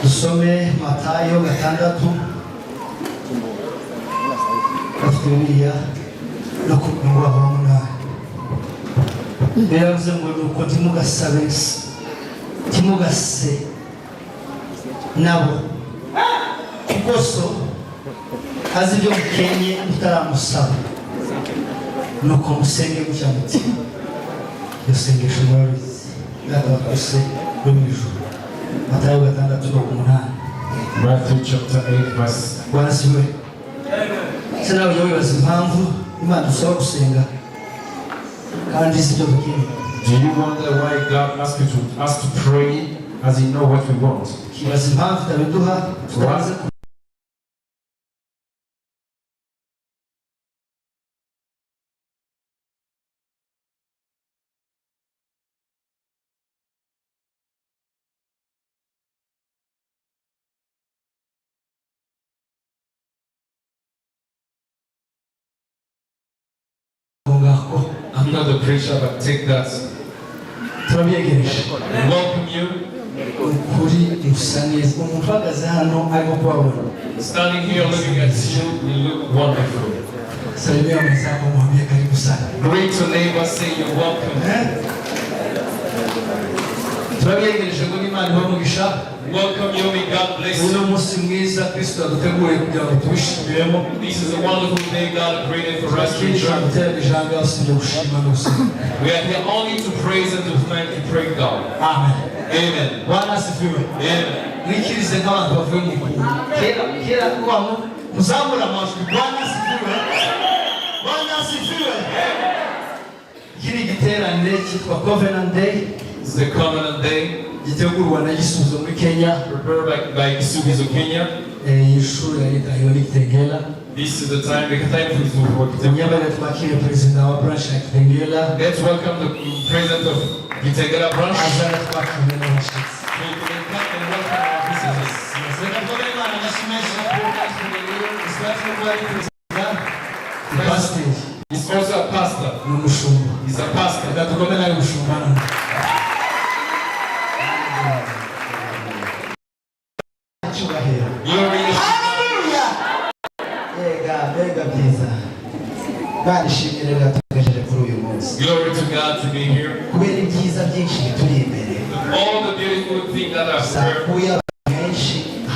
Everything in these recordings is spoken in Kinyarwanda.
Dusome Matayo 6 Biblia no kunywa hamuna Yavuze ngo nuko timugase nabo kukoso azi byo mukenye mutaramusaba nuko musenge mucyamuti yosengesho murabizi ndabakose rumijuru Matayo 6:8 Matthew chapter 8 verse. Wanasiwe sana uyobibaza impamvu Imana usaba gusenga kandi sibyo bikini. Do you wonder why God asks you to ask to pray as He know what we want? Kibaza impamvu tabiduha tutaze I'm not the preacher, but take that. Welcome you. Standing here looking at you, you look wonderful. Greet your neighbor, say you're welcome. Welcome you, may God bless you. This is a wonderful day God created for us to enjoy. We are here only to praise and to thank and pray God. Amen. Amen. Amen. Kiri igiterane cyitwa Covenant Day. It's the Covenant Day. Gitegurwa na Gisubizo muri Kenya. Prepared by Gisubizo Kenya. Ishuri yitahiwe n'Kitengela. This is the time for Gisubizo. Nyabara twakire president wa branch ya Kitengela. Let's welcome the president of Kitengela branch. Azara twakire n'abashitsi. He's also a pastor. He's a pastor. Hallelujah! Glory to God to be here. All the beautiful things that I've heard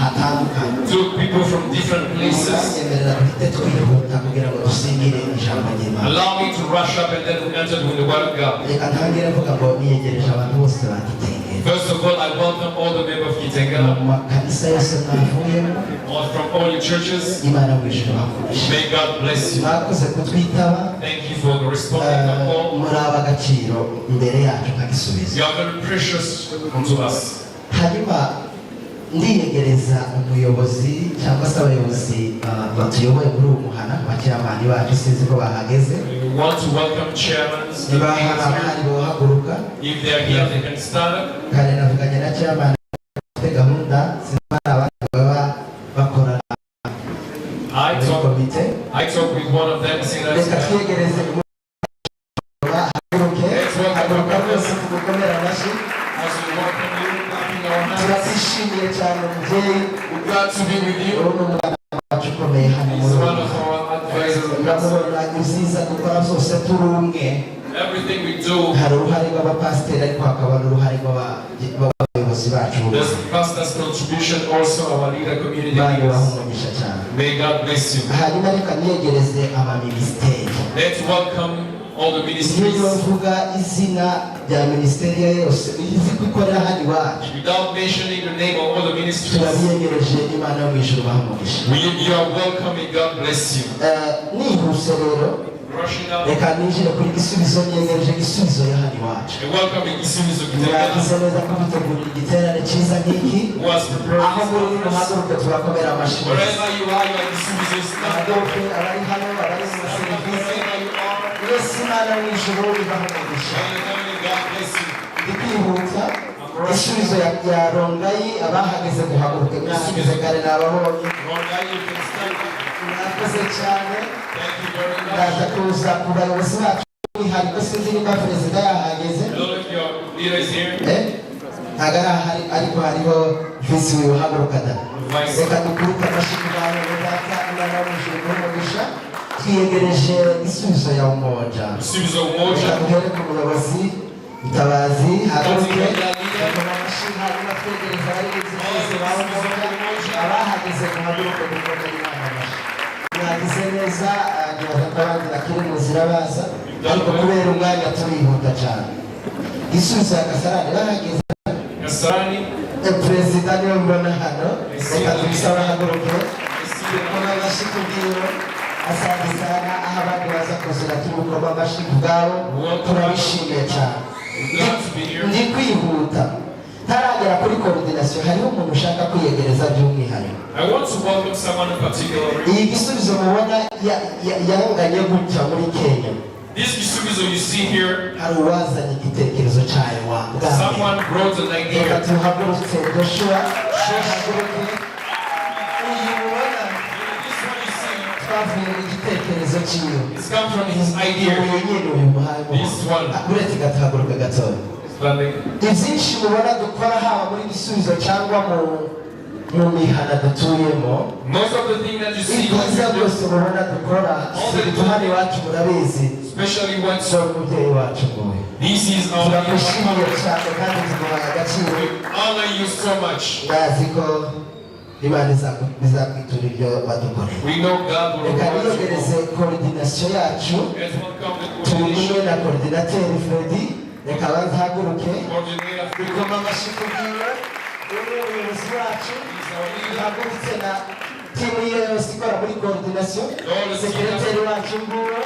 took people from different places. Allow me to rush up and then enter with the word of God. First of all, I welcome all the members of Kitengela, from all your churches. May God bless you. Thank you for the responding of all. You are very precious unto us. ndiyegereza umuyobozi cyangwa se abayobozi batuyoboye muri uwo muhana bakiramani bacu sinzi ko bahageze. We want to welcome chairmen. If they are here, they can start. Kare navuganye na chairman gahunda sinabana baba bakora. I talk with one of them saying that turashimiye cyane mubyeyi glad to be with you. Ukomeye hano He's one of our advisors. Uziza gukora byose turi umwe. Everything we do, hari uruhare rw'abapasiteri ariko hakaba n'uruhare rw'abayobozi bacu. There's pastor's contribution, also our leader community leaders. May God bless you. hanyuma reka niyegereze abaminisiteri. Let's welcome all the ministries. Mvuga izina rya ministeri yose izi gukorera hano iwacu. Without mentioning the name of all the ministries. Turabiyegereje Imana yo mu ijuru bahamugisha. You are welcome and God bless you. Nihuse rero reka ninjire kuri Gisubizo niyegereje Gisubizo ya hano iwacu. Muragize neza ko mutegurira igiterane cyiza nk'iki. Aho muri muhaguruke turakomera amashyi. Abari hano abari mu serivisi Yesu Imana mu ijuru ibahamugisha. Ndikihuta Gisubizo ya Rongai abahageze guhaguruka mwahageze kare n'ababonye. Murakoze cyane. Ndaza kuza ku bayobozi bacu hariko sinzi niba perezida yahageze. Hari ariko hariho visi uhaguruka da. Reka dukuruke amashyi kubantu badata Imana yo mu ijuru ibahamugisha. Twiyegereje Gisubizo ya Umoja. Duhere ku muyobozi Mutabazi haguruke hanyuma twegereza abayobozi bose ba Umoja abahageze muhaguruke dukomere Imana amashyi. Mwagize neza abandi bakiri mu nzira baza ariko kubera umwanya turihuta cyane. Gisubizo ya Kasarani bahageze. Perezida niwe mbona hano reka tubisaba haguruke dukoma amashyi kubwiro. Asante sana aho abandi baza kuzira tubukoma amashyi kubwabo turabishimiye cyane. Ndi kwihuta ntaragera kuri coordination hariho umuntu ushaka kwiyegereza by'umwihariko. I want to welcome someone in particular. Iyi Gisubizo mubona yanganye gutya muri Kenya. This Gisubizo you see here, hari uwazanye igitekerezo cyayo wa. Someone brought an idea. Reka tuhagurutse Joshua haguruke. Uyu mubona twavuye mu gitekerezo cyiwe. It's come from his idea. This one. Uretse gatahaguruka gatoya. Ibyinshi mubona dukora haba muri Gisubizo cyangwa mu mihana dutuyemo. Most of the things that you see byose mubona dukora duhari iwacu murabizi. Especially when umubyeyi wacu ngowe. This is our turamushimiye cyane kandi tuguhaye agaciro. We honor you so much. Ndazi ko Imana izakwitura ibyo badukoreye. We know God will reka niyegereze coordination yacu turi na coordinateur Freddy. Reka bazahaguruke dukoma amashyi kubwiwe umuyobozi wacu hagurutse na timu yose ikora muri coordination secretary wacu nguwo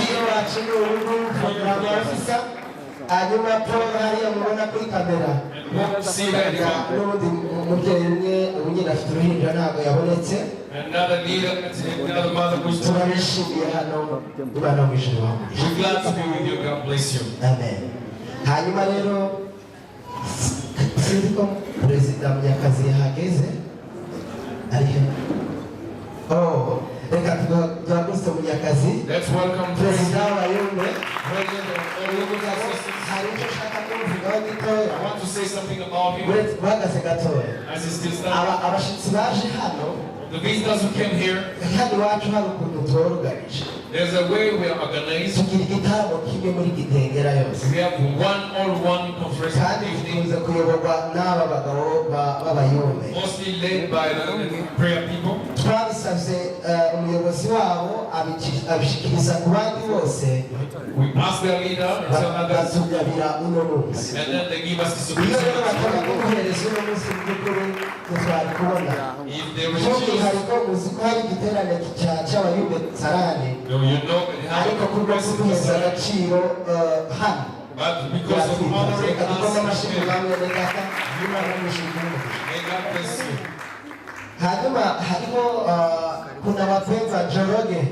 iyo wacu nguwo program officer hanyuma Paul hariya mubona kuri kamera n'ubundi umubyeyi umwe ubunyine afite uruhinja ntabwo yabonetse turabishimiye hano Imana mw'ijuru amen. Hanyuma rero sinzi ko perezida Munyakazi yahageze arihe reka tuhaguruke Munyakazi perezida wa Yumbe hari icyo ushaka kuvugaho gitoya uhagaze gatoya abashitsi baje hano the visitors who came here, hano iwacu hari ukuntu tuorganisha. There's a way we are organized. tugira igitaramo kimwe muri Gitengera yose. We have one conference evening. Tuza kuyoborwa n'aba bagabo b'abayumbe. Mostly led by the prayer people. Twabisabye umuyobozi wabo abishikiriza ku bandi bose. We ask their leader and some others. Batubwira uno munsi. And then they give us the Iyo solution. rero bakora kuguhereza uno munsi by'ukuri twari kubona. If they refuse, hariko muzi ko hari igiterane cy'abayumbe Sarane. you know they have Ariko kubwo kuguhereza agaciro hano. But because of honoring us, may God bless you. hanyuma hariho kuna wapendwa Joroge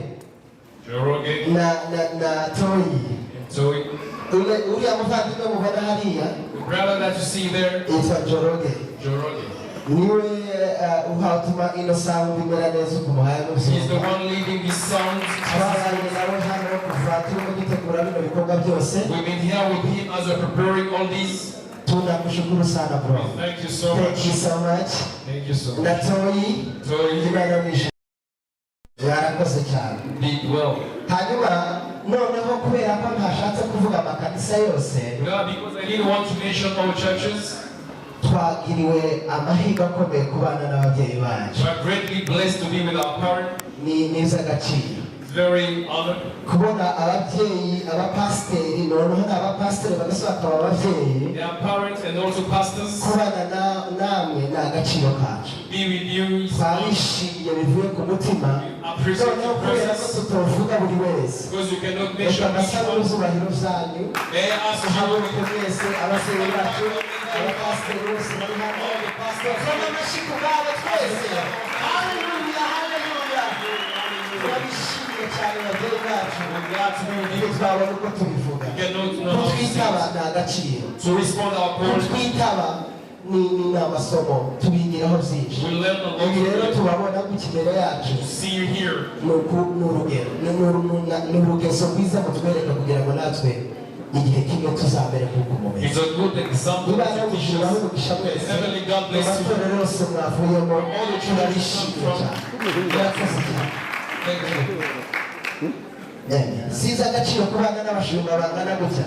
na Toyi. Uriya muvandimwe mubona hariya The brother that you see there, yitwa Joroge. Niwe uhatuma ino sound imera neza ukumuhaye he's the one leading these songs. twabanye nawe hano kuva turimo dutegura bino bikorwa byose. We've been here with him as we're preparing all these. Tunakushukuru sana bro. Thank you so much. Thank you so much. Thank you so much. Na Toyi Imana mwishe yarakoze cyane. Did well. Hanyuma noneho kubera ko ntashatse kuvuga amakanisa yose, Because I didn't want to mention all churches. twagiriwe amahirwe akomeye kubana n'ababyeyi bacu. We're greatly blessed to be with our parents. Ni iby'agaciro Very honored. kubona ababyeyi abapasiteri noneho n'abapasiteri bagasaba bakaba ababyeyi. They are parents and also pastors. Kubana namwe ni agaciro kacu. Be with you. Twabishimiye bivuye ku mutima. Appreciate Noneho your kubera ko presence. tutovuga buri wese, Because you cannot reka mention each mbasaba one. n'uzubahiro byanyu. May I ask Tuhaguruke you, mwese ababyeyi bacu abapasiteri bose bari hano. Koma amashyi ku bwabo twese. Haleluya, haleluya. Turabishimiye cyane ababyeyi bacu. Iyo twabona uko tubivuga. Kutwitaba ni agaciro. to respond our prayers. Kutwitaba ni amasomo tubigiraho byinshi. We learn a lot Ibi rero from tubabona ku kibero yacu. you. See you here. Ni urugero. Ni urugezo rwiza mutwereka kugira ngo natwe igihe kimwe tuzamere nk'uko mumeze. It's a good example. Imana y'ubujura n'umugisha mwese. Heavenly God bless you. Amatorero yose mwavuyemo turabishimiye cyane. Murakoze cyane. Thank you. Siza agaciro kubana n'abashumba bangana gutya.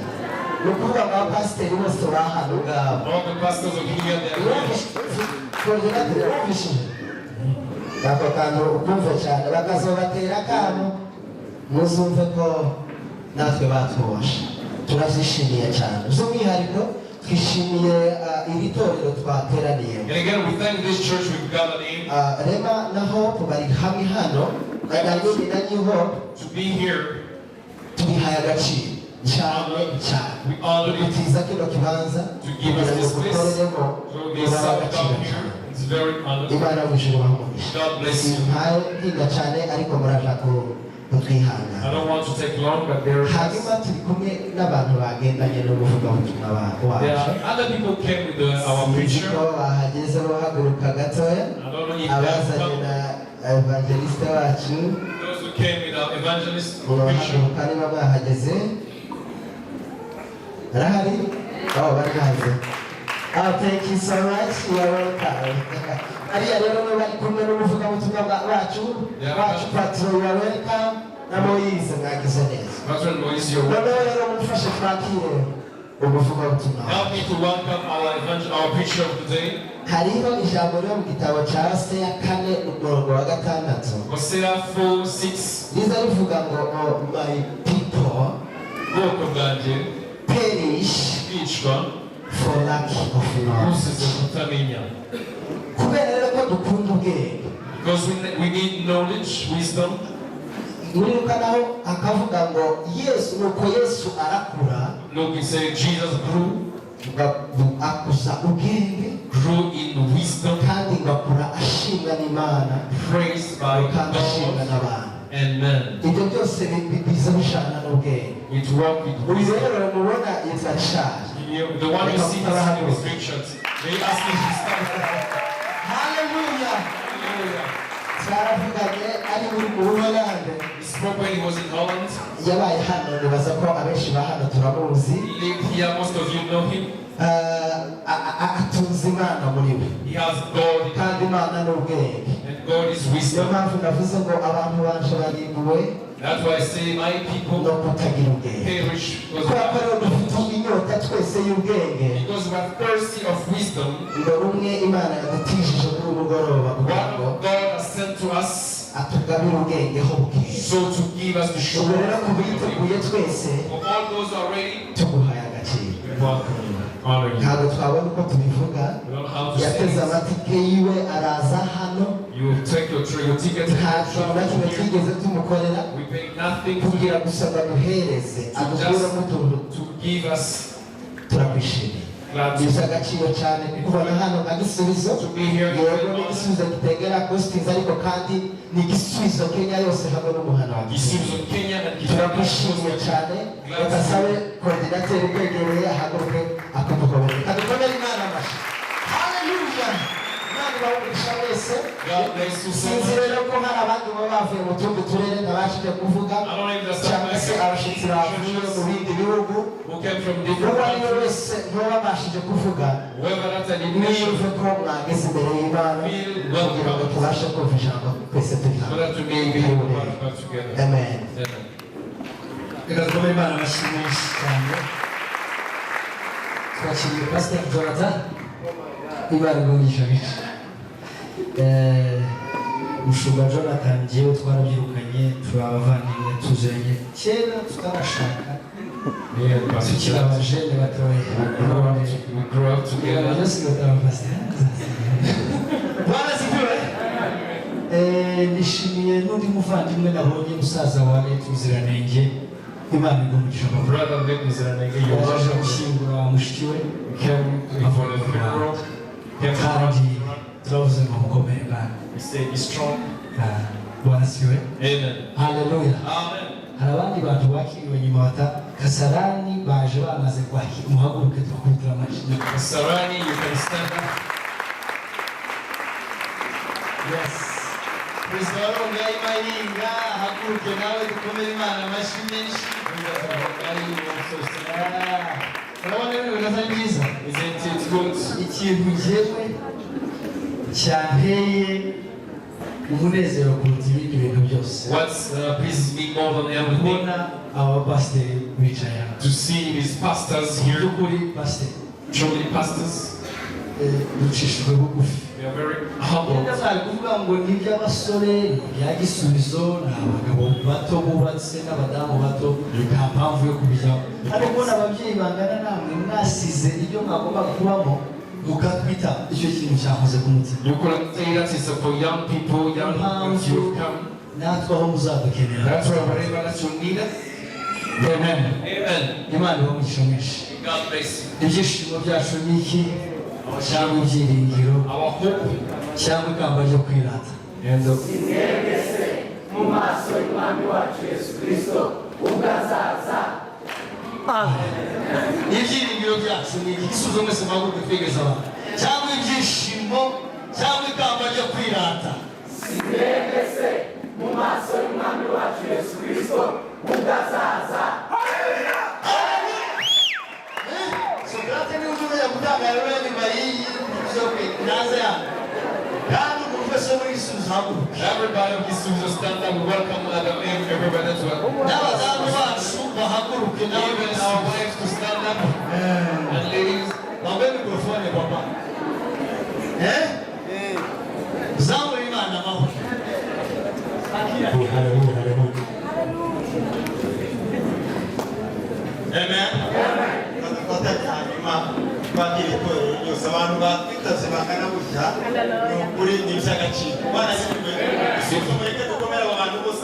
Ni ukuvuga ngo abapasiteri bose bari ahantu ngabo. All the pastors of here, they are Urumvishije ako kantu ukumve cyane bakazobatera akantu muzumve ko natwe batubasha. Turabyishimiye cyane. By'umwihariko twishimiye iri torero twateraniye. And again, we thank this church we've gathered in. Rema na Hope bari hamwe hano nanjye na New Hope To be here, tubihaye agaciro cyane cyane. we honor it. Kutiza kino kibanza To give us this place. gukoreremo So we sat down here. It's very honored. Imana y'ubujuru bamugisha. God bless you. Ntaye ntinda cyane ariko muraja kutwihangana. I don't want to take long, but there Hanyuma turi kumwe n'abantu bagendanye n'umuvugabutumwa wacu. are other people came with our preacher. Ko bahageze bahaguruka gatoya. I don't know if they have Abazanye come. na evangeliste wacu. Those who came with our evangelist preacher. Bahaguruka niba bahageze. Arahari? Bari hanze. Thank you so much. You are welcome. Ariya rero bari kumwe n'umuvugabutumwa wacu Patro, you are welcome. Na Moise mwagize neza. Pastor Moise, you're welcome. Noneho rero mufashe twakire umuvugabutumwa. Help me to welcome our preacher of today. Hariho ijambo ryo mu gitabo cya Hosea 4:6. Hosea 4:6. Riza rivuga ngo my people Bwoko bwanjye perish bicwa for lack of knowledge. busize kutamenya. Kubera rero ko dukunda ubwenge Because we need knowledge, wisdom. Muribuka naho akavuga ngo Yesu nuko Yesu arakura. Look, he said Jesus grew. Akuza ubwenge. Grew in wisdom. Kandi ngakura ashinga n'Imana. Praised by God and men. Ibyo byose biza bishana n'ubwenge. It worked with Uyu wisdom. rero mubona yitwa Charles. The one you see in the scriptures. They asked me to start. Hallelujah. Hallelujah. Twaravuganye ari muri Holland. He spoke when he was in Holland. Yabaye hano nibaza ko abenshi ba hano turamuzi. He lived here, most of you know him. Atunze Imana muri we. He has God. Kandi Imana n'ubwenge. And God is Niyo wisdom. mpamvu navuze ngo abantu banje barimbuwe That's why I say my people no kutagira ubwenge. perish Kubera ko rero dufite inyota twese y'ubwenge. because we are thirsty of wisdom. Ngo rumwe Imana yadutijije kuri uyu mugoroba kugira One ngo God has sent to us atugabire ubwenge ho bwije. so to give us the show. Ubwo rero ku biteguye twese For all those who are ready, tuguhaye agaciro. welcome you. Honor you. Ntabwo twabona uko tubivuga. We don't know how to say Yateze it. amatike yiwe araza hano. You take your ticket Nta and kintu na kimwe travel here. twigeze tumukorera We pay nothing to kugira gusa ngo aduhereze adukuremo utuntu give us. turakwishimiye. Glad Biza agaciro cyane kubona hano nka gisubizo. to be here. Yego ni igisubizo kitegera costings ariko kandi ni igisubizo Kenya yose hamwe n'umuhano wa Igisubizo Kenya and turakwishimiye cyane. Reka sabe coordinateur ukwegereye ahaguruke akudukomere. Kadukomere Imana amashyi. Hallelujah. Imana ibahe wese. God bless you so Sinzi much. rero ko hari abandi baba bavuye mu tundi turere ntabashije kuvuga I don't know if there's cyangwa se abashyitsi bavuye mu bindi bihugu. who came from Uwo different ari we countries. wese ntibabashije kuvuga Whoever that I didn't mention, mwiyumve ko mwageze imbere y'Imana kugira ngo tubashe kumva ijambo twese turi so hamwe. that we may be able to work together. Amen. Amen. Reka twumve Imana amashyi menshi cyane. Twakiriye Pastor Jonathan. Imana igomba benshi. Mushumba Jonathan njyewe twarabyirukanye turi abavandimwe tuzanye kera tutarashaka. Tukiri abajene batoya. We grew up together. Bwana sifiwe. Nishimiye n'undi muvandimwe nabonye musaza wawe tuziranenge. Imana igumugisha My brother lived in Zeranege. You yaje were gushyingura mushiki we came for the funeral. Came kandi from turavuze ngo mukomere Imana. We say be strong. Bwana sifiwe. Amen. Haleluya. Amen. Hari abandi bantu bakiriwe nyuma bata Kasarani baje bamaze kwakira muhaguruke twakubitira amashyi. Sarani, you can stand up. Yes. Kristo warongoye Imayinga haguruke nawe dukomere Imana amashyi menshi. Urabona ibintu bimeze byiza. Isn't it good? Ikintu njyewe cyanteye umunezero kuruta ibindi bintu byose. What's pleases me more than everything? Kubona abapasiteri bicaye hano. To see these pastors here. By'ukuri pasiteri Truly pastors. ducishijwe bugufi. We are very humble. Niba bari kuvuga ngo ni iby'abasore ni ibya gisubizo ni abagabo bato bubatse n'abadamu bato nta mpamvu yo kubijyaho. Ariko kubona ababyeyi bangana namwe mwasize ibyo mwagomba kubamo mukatwita icyo kintu cyakoze ku mutima. You couldn't say that it's for young people, young if you come. Natwe aho muzadukenera. That's why whatever that you need us. Amen. Amen. Imana ibamugisha mwinshi. God bless you. Ibyishimo byacu ni iki? Cyangwa ibyiringiro Our hope cyangwa ikamba ryo kwirata. and mu maso y'Umwami wacu Yesu Kristo ubwo azaza. Ibyiringiro byacu ni iki? Igisubizo mwese mwaguruke twegeze abantu. Cyangwa ibyishimo cyangwa ikamba ryo kwirata. Mwebese mu maso y'Umwami wacu Yesu Kristo ubwo azaza. Sokrate ni ujumbe kutanga yale ni mayi zote naanza ya. Kandi umufasha muri Yesu haguruka. everybody of this will stand up. We welcome everybody to N'abadamu bacu bahaguruke nawe even our wives to stand up and ladies. bambaye mikrofone papa. Zamu Imana mahoro. Amen. hanyuma twakira itorero ryose abantu batwitase bangana gutya uri ni by'agaciro bana siko mureke gukomera abantu bose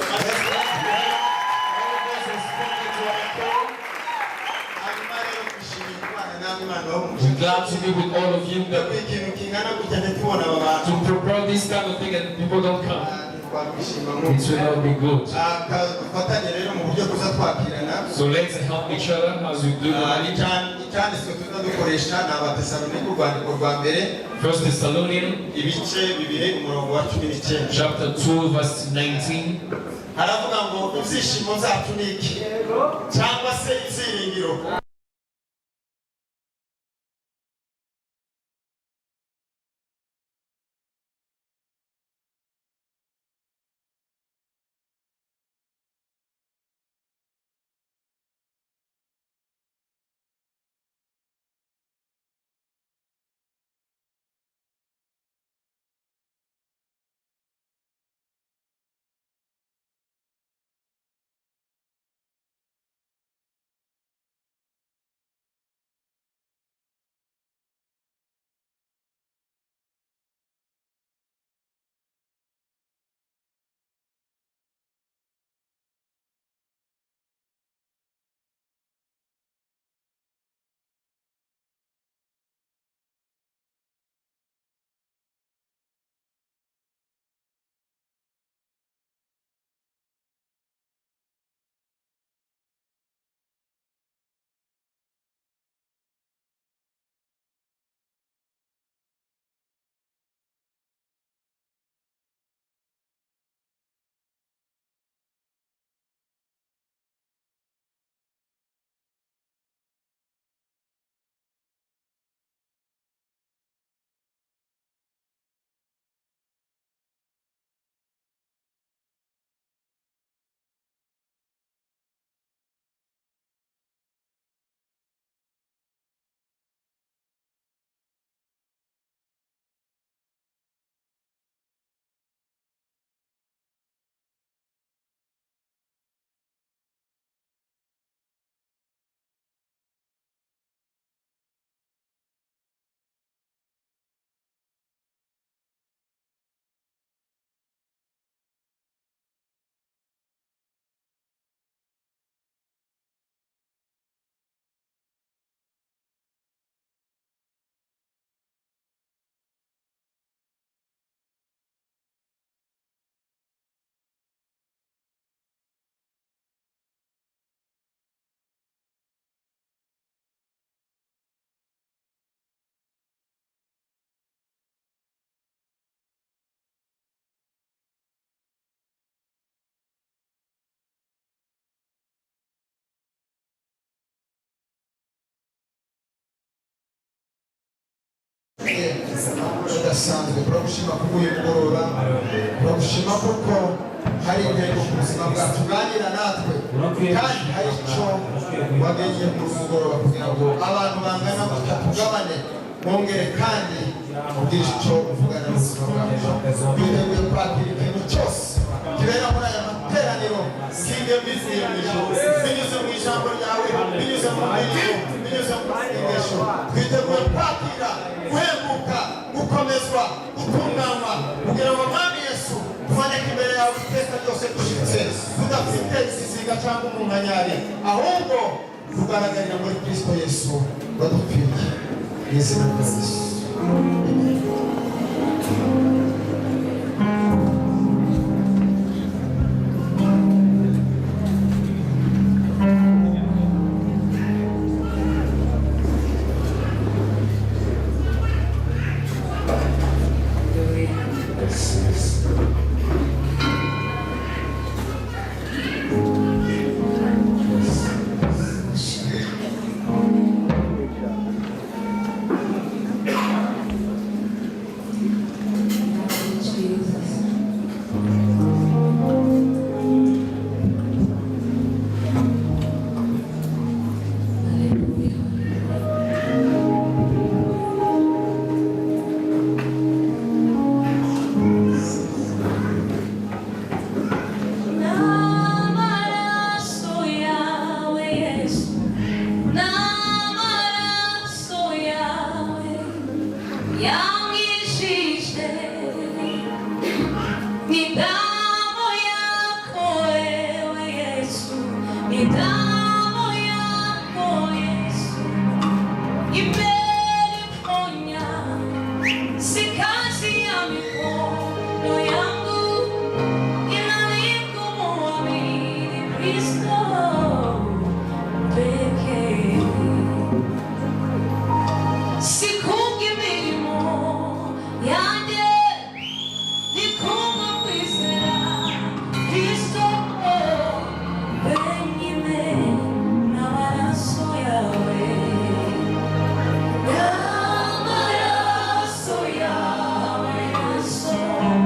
We're glad to be with all of you. To prepare this kind of thing and people don't come, it will not be good. So let's help each other as we do. 1 Thessalonians chapter 2 verse 19. Haravuga ngo ibyishimo zacu ni iki cyangwa se ibyiringiro. udasanzwe turagushima kuko uyu mugoroba turagushima kuko hari intego ku buzima bwacu uganira natwe kandi hari icyo wagenye mu mugoroba kugira ngo abantu bangana tugabane mwongere kandi ubwire icyo uvugana n'ubuzima bwacu twiteguye kwakira ikintu cyose kibera muri aya materaniro singe bivuye mu ijuru binyuze mu ijambo ryawe binyuze mu ndirimbo binyuze mu masengesho twiteguye kwakira guhemuka gukomezwa gutunganywa kugira ngo mwami Yesu tuboneke imbere yawe iteka ryose dushitse tudafite isiziga cyangwa umunkanyari ahubwo tugaragarira muri Kristo Yesu wadupfiriye izina rya Yesu. ni damu yako wewe Yesu, ni damu yako Yesu imeniponya, si kazi ya mikono yangu, inanikumwamini Kristo pekee. Sikungi milimo yanjye, nikumva kwizera Kristo wenyine n'amaraso yawe, n'amaraso yawe Yesu,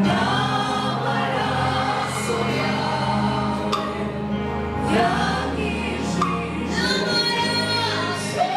n'amaraso yawe yanyijije, n'amaraso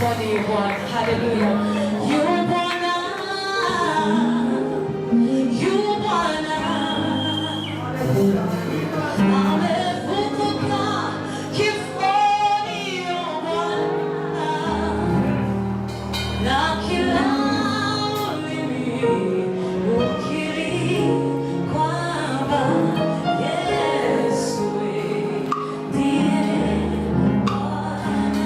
Kifoni Bwana. Hallelujah. You Bwana. You Bwana. Amefufuka kifoni Bwana. Na kila ulimi ukiri kwamba Yesu ndiye Bwana.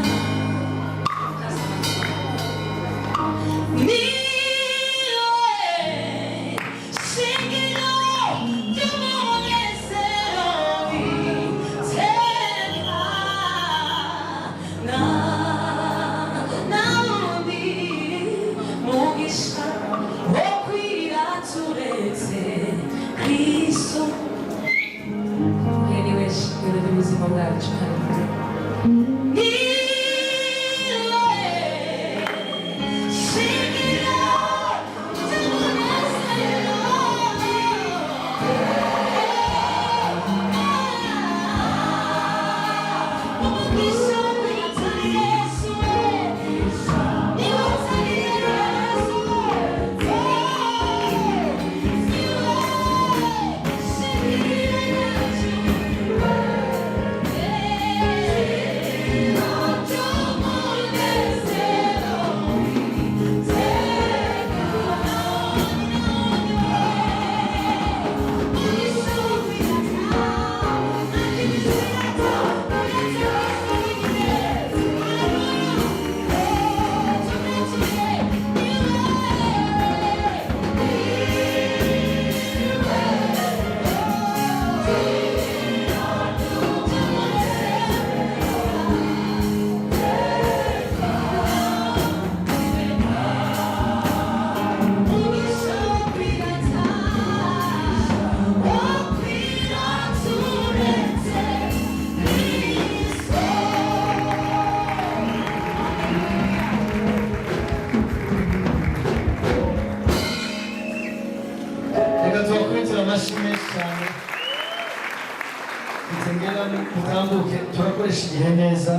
Tutambuke turakoresha igihe neza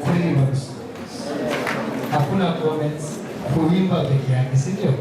kuririmba gusa. Hakuna comments kuimba peke yake, si ndio?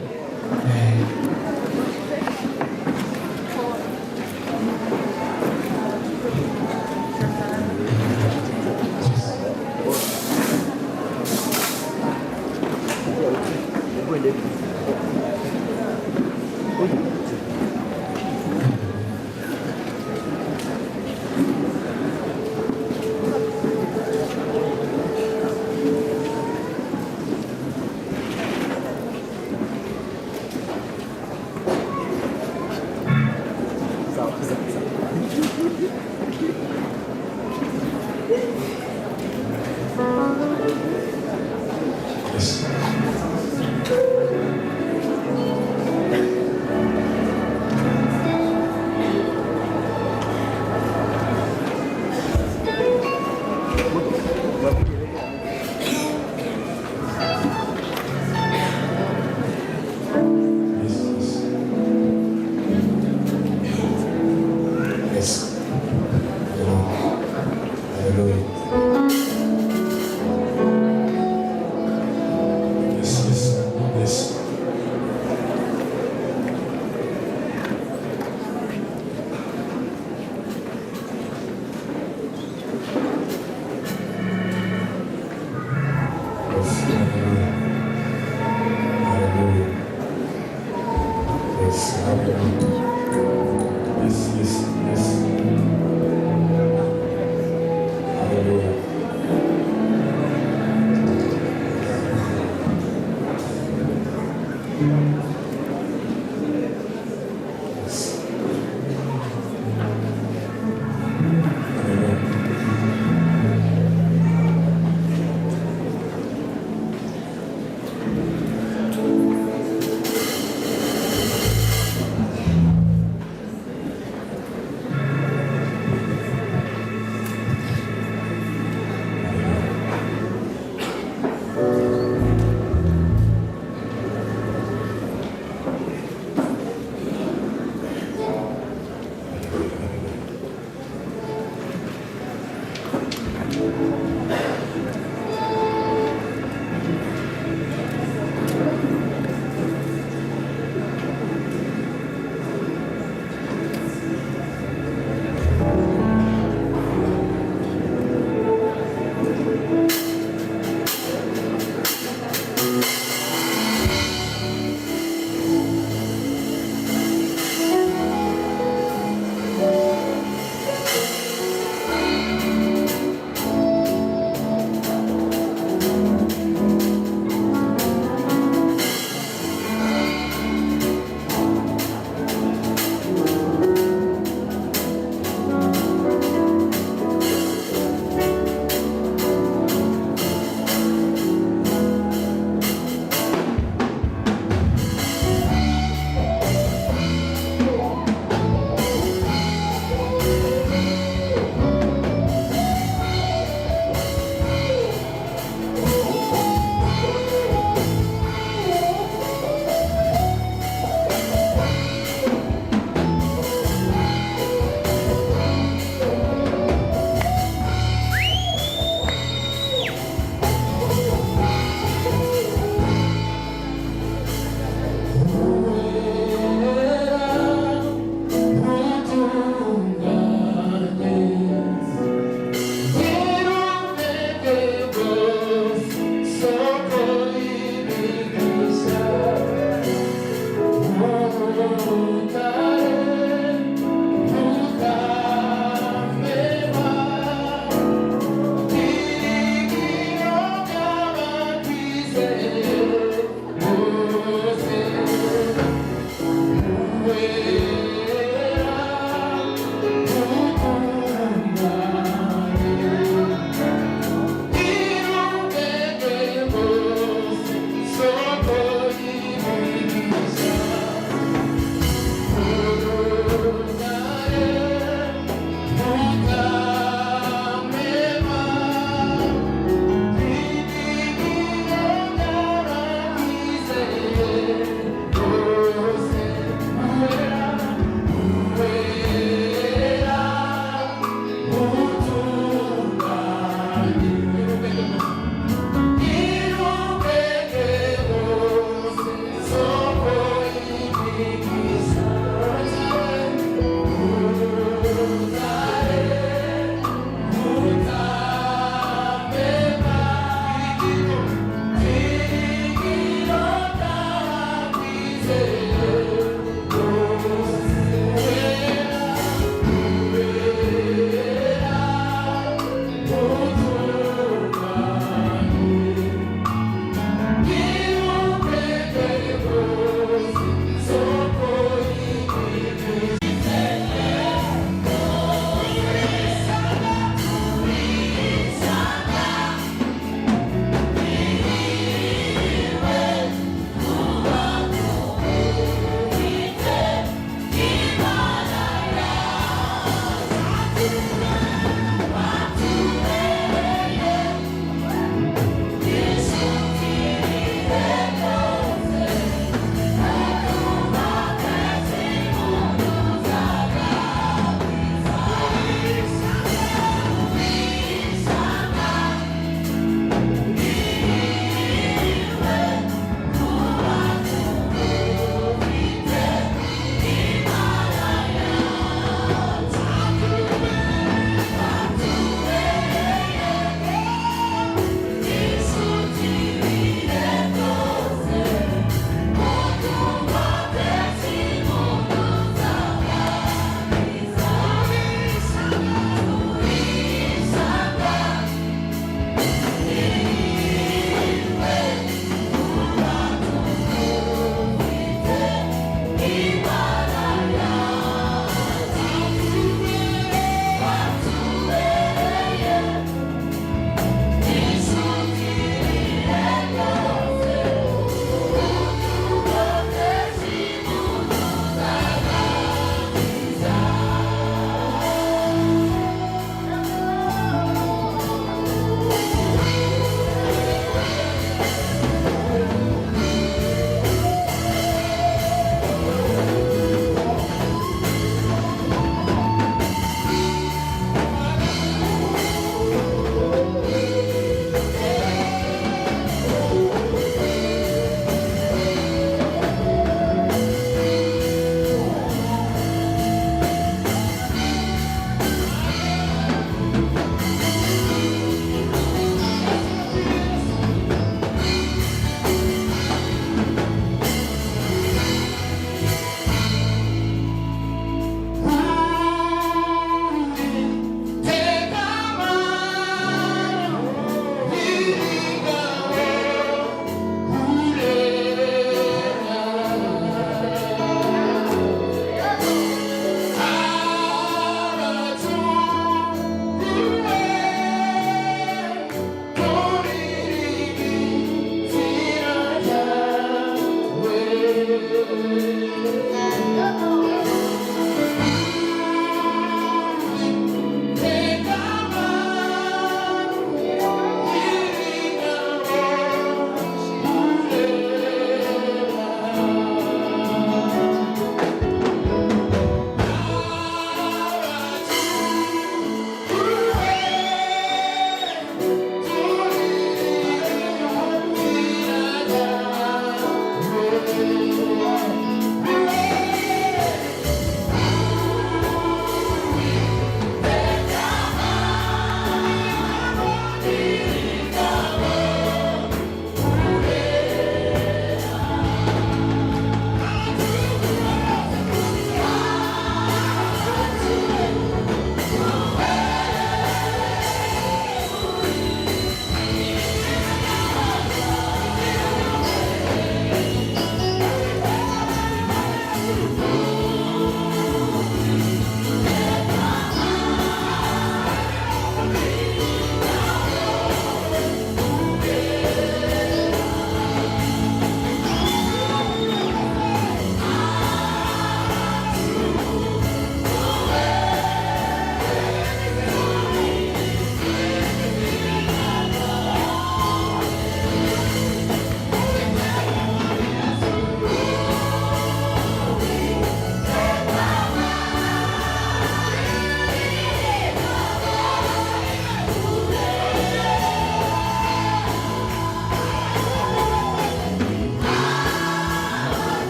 Oh,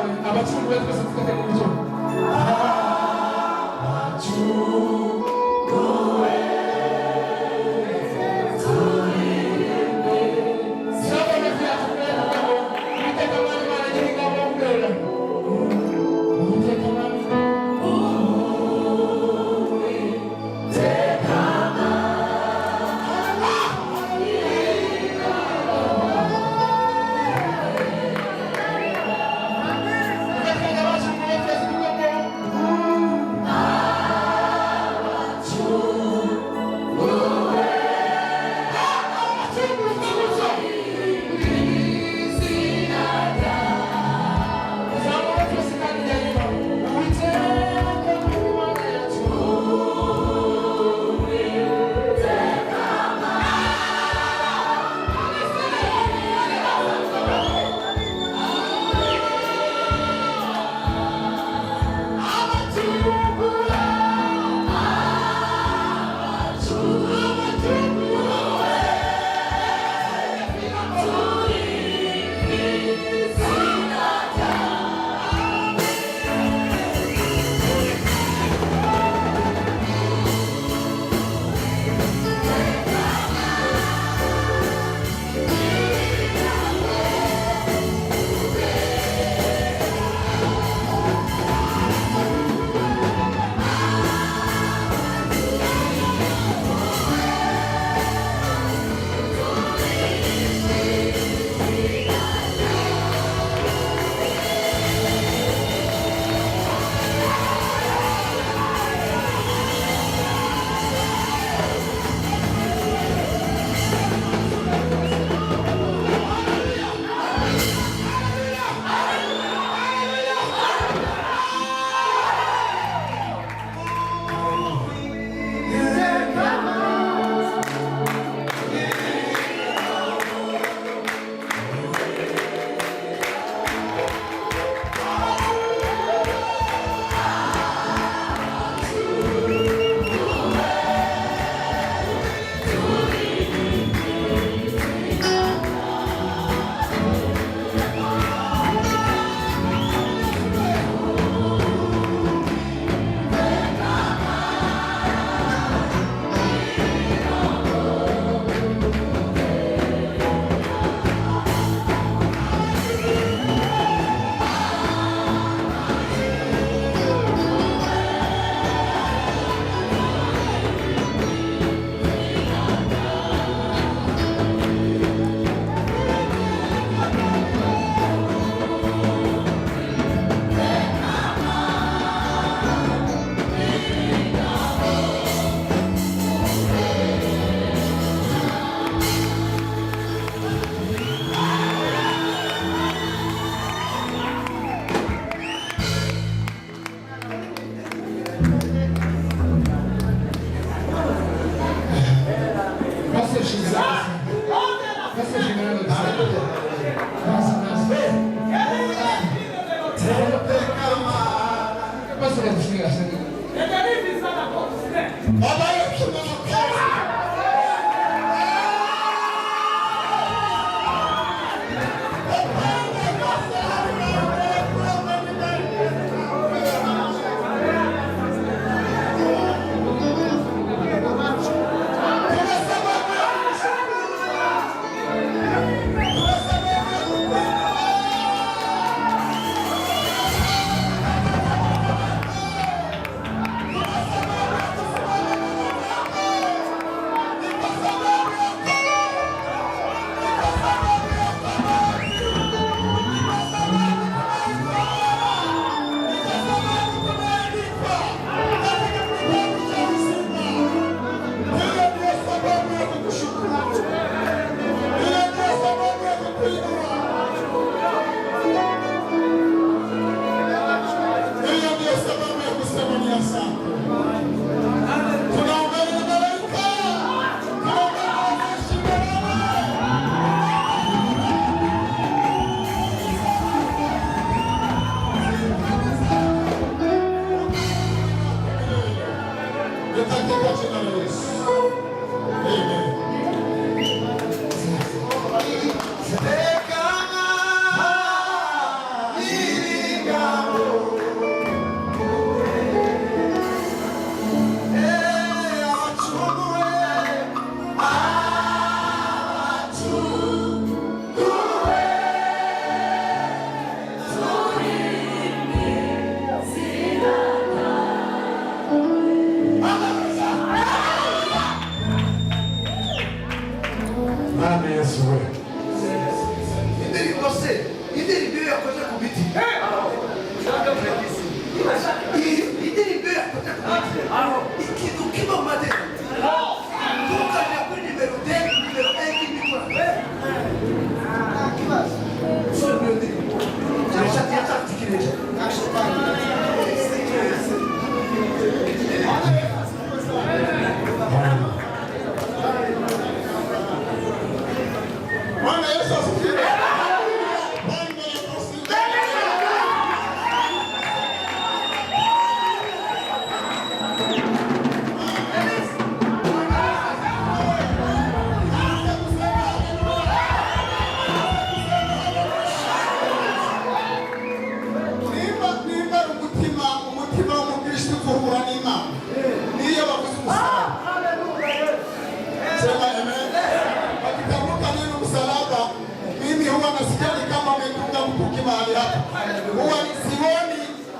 yawe abacunguwe twese dufate mu buryo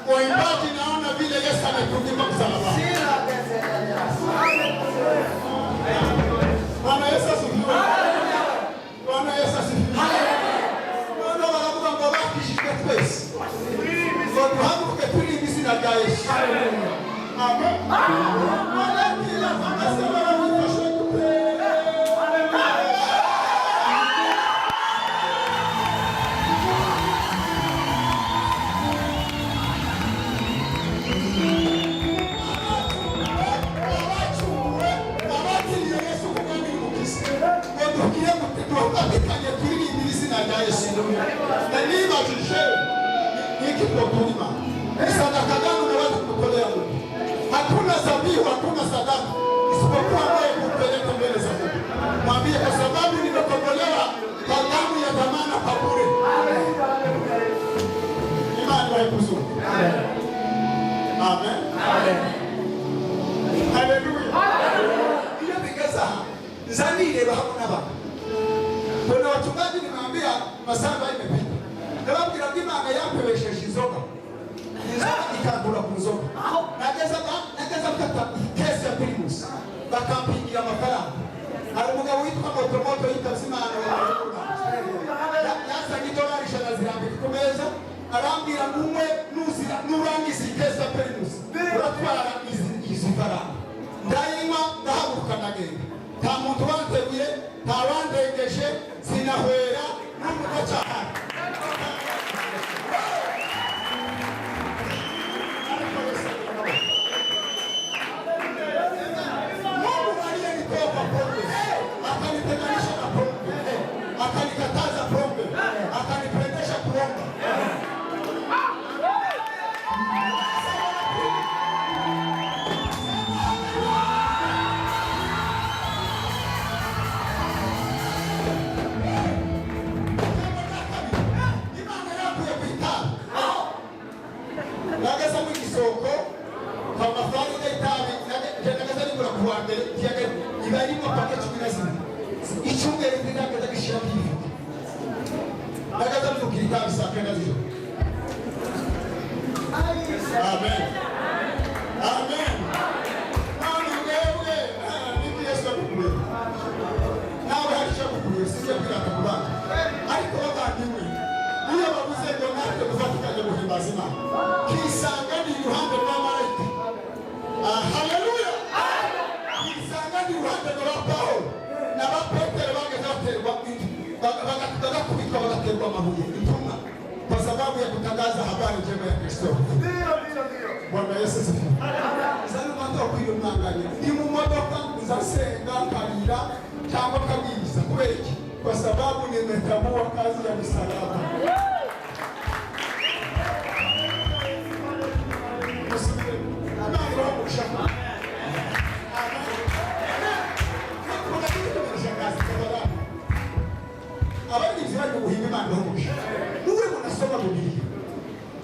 Waimbaji naona vile Yesu ametundikwa msalabani. Bwana Yesu asifiwe. Bwana Yesu asifiwe. Bwana baravuga ngo bakishijwe twese. Ngo duhaguruke turi izina rya Yesu. Amen. Haleluya. Amasaba barafashe dute. Na niba jishe hiki tukulima sadaka gani unaweza kutolea Mungu? Hakuna dhabihu, hakuna sadaka isipokuwa wewe kupeleka mbele za Mungu. Mwambie kwa sababu nimekombolewa kwa damu ya dhamana kwa bure. Imani wa kuzuri. Amen. Amen. Haleluya. Hiyo bigeza zanile bahuna baba. Kuna wachungaji nimeambia masaba imepita. Nababwira ngo Imana yampebesheje inzoga. Inzoga ikagura ku nzoga. Nageza mfata kesi ya primus. Bakampingira amafaranga. Hari umugabo witwa Motomoto yitavye Imana yazanye $100 zirambika ku meza. Arambwira ngumwe nurangiza kesi ya primus. Uratwara izi faranga. Ndayinywa ndahaguruka ndagenda. Nta muntu wanteguye, nta wandengeje, sinahwera n'umuco cyane. Mungu aliyenipa pombe, akanitenganisha na pombe, akanikataza pombe, akanipendesha kuomba. Nagasa mu gisoko kwa mafaranga itabi nagasa nigura kuwa mbere kiyaga ibarimo pake 10 icyumweru nagasa gishira kivi nagasa mukiri itabi sakenda zyo. Amen. Amen. Nani wewe nini Yesu akukuye nawe harisha kukuye sije kwira kubana ariko bagandimwe niyo bavuze ngo natwe dufatikanye guhimbaza Imana kisanga ni iruhande rwa marayika. Haleluya. Kisanga ni iruhande rwa Paulo na ba Petero bageze baterwa bagakubitwa bagaterwa amabuye intumwa kwa sababu ya kutangaza habari njema ya Kristo. Bwana Yesu asifiwe. Zani mwanzo kwiro mwanganye ni mu modoka nzasenga karira cyangwa kabwiriza kubera iki? Kwa sababu nimetambua kazi ya msalaba.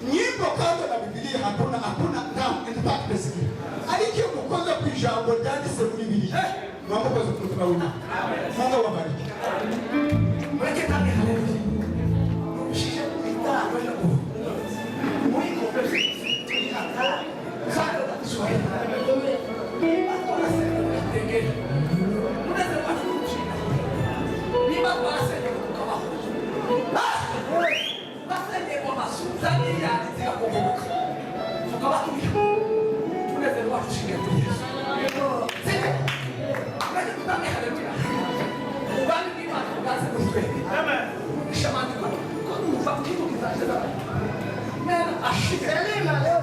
Nyimbo kando na Biblia hakuna impact basic. Alikiyo mukoza ku ijambo ryanditse muri Biblia. Mwambo koza kutuka wina. Mungu awabariki. Mweke kandi haleluya. Shije bitanga na ku. Mwiko pesi. Sasa Kiswahili. Atona sema ndege. Unaweza kuchina. Bima basi kama. Basende kwa masuzani ya zika kubuka. Tukabaki. Tunaweza kushika tu Yesu. Sema. Mweke tutange haleluya. Ubali bima tukaze kuspeni. Amen. Shamani kwa. Kwa mfano kitu kizaje. Nena ashikelima leo.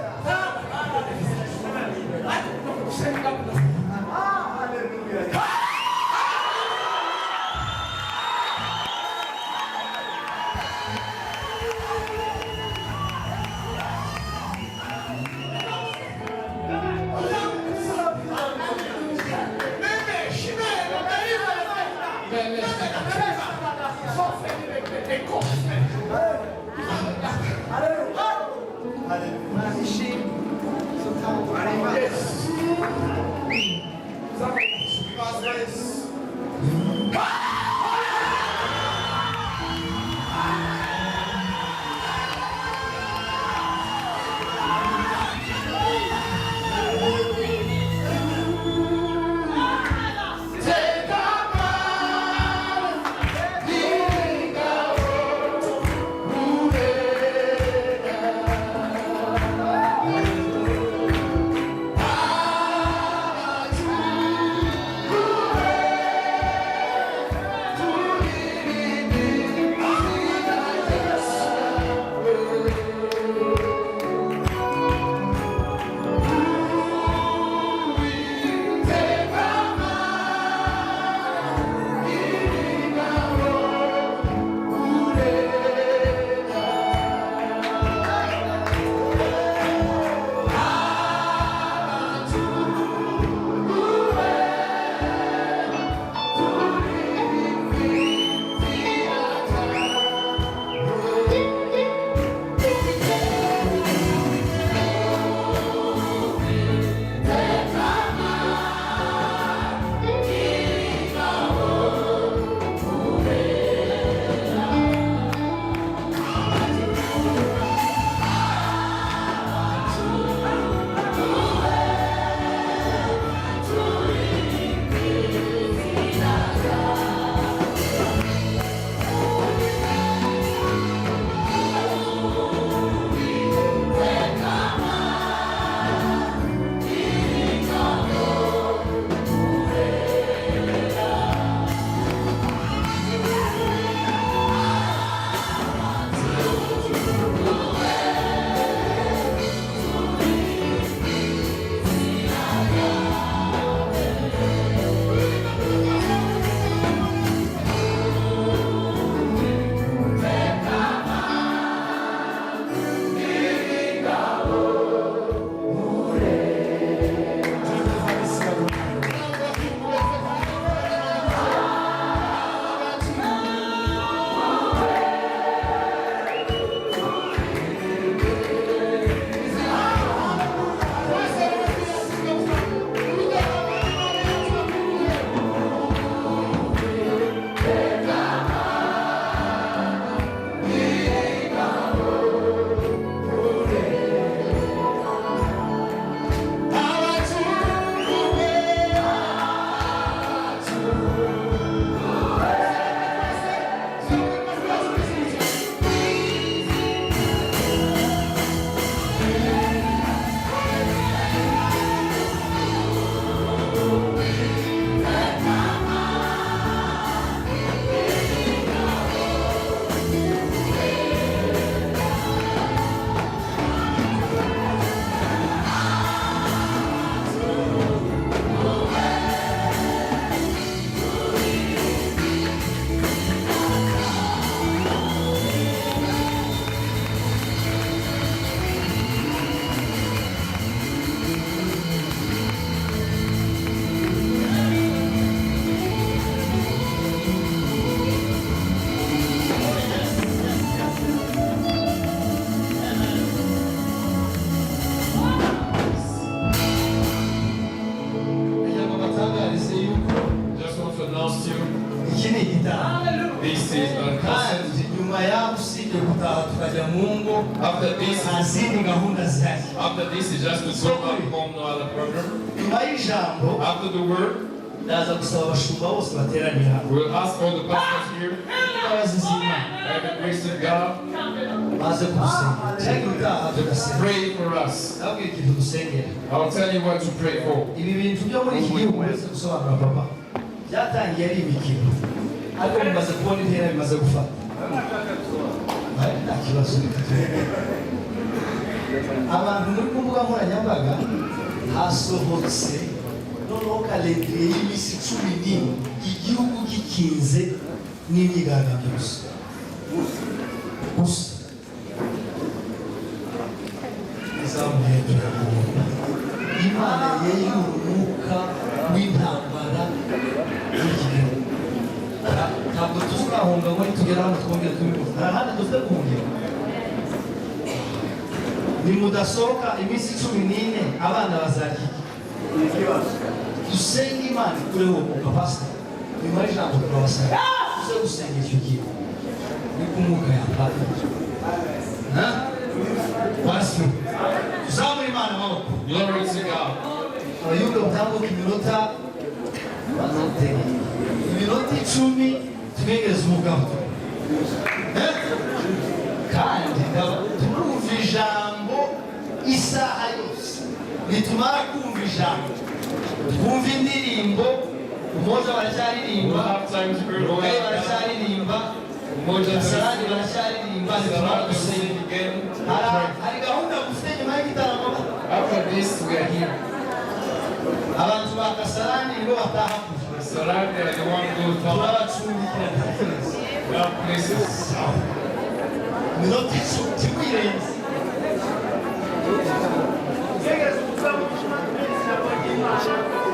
gutaha tukajya mu ngo After this, nta zindi gahunda zihari. is just to go back home, no other program. Nyuma y'ijambo After the word, ndaza gusaba abashumba bose bateraniye hano we'll ask all the pastors here imbabazi z'Imana and the grace of God baze kudusengera cyangwa utaha tugasenga. pray for us. Nabwira ikintu dusengera. I'll tell you what to pray for. Ibi bintu byo muri iki gihugu uretse gusobanura papa byatangiye ari imikino ariko bimaze kubona intera bimaze gufata. Nta kibazo abantu muri ku mbuga nkoranyambaga hasohotse noneho kalendire y'iminsi 10 igihugu gikinze n'imyigaragambyo gusa. Imana yeye umwuka w'intambara w'igihugu. Ntabwo tuzahunga ngo nitugera hano twongere tubivuze. Hari ahandi dufite guhungira. Nimudasohoka iminsi 14 abana bazarya. Dusenge Imana ikureho umwuka pastor. Nyuma y'ijambo turabasaba. Tuze gusenga icyo gihe. Ni ku mwuka yambara. Pastor. Tuzamure Imana amaboko. Glory to God. Abayuda batambuka iminota bazotega. Iminota 10 twegereza umugabo. Kandi turumva ijambo isaha yose. Nitumara kumva ijambo. Twumva indirimbo. Umoja baracyaririmba. We'll have time to pray. Umoja baracyaririmba. Sarani baracyaririmba. Nitumara gusenga. Again. Hari gahunda gufite nyuma y'igitaramo. After this, we are here. Abantu ba Kasarani nibo bataha. Sarang, they are the one who talk. Turabacumbikira. We have places. Minota 10 tikuyirenze. Yegereza umutima w'Imana.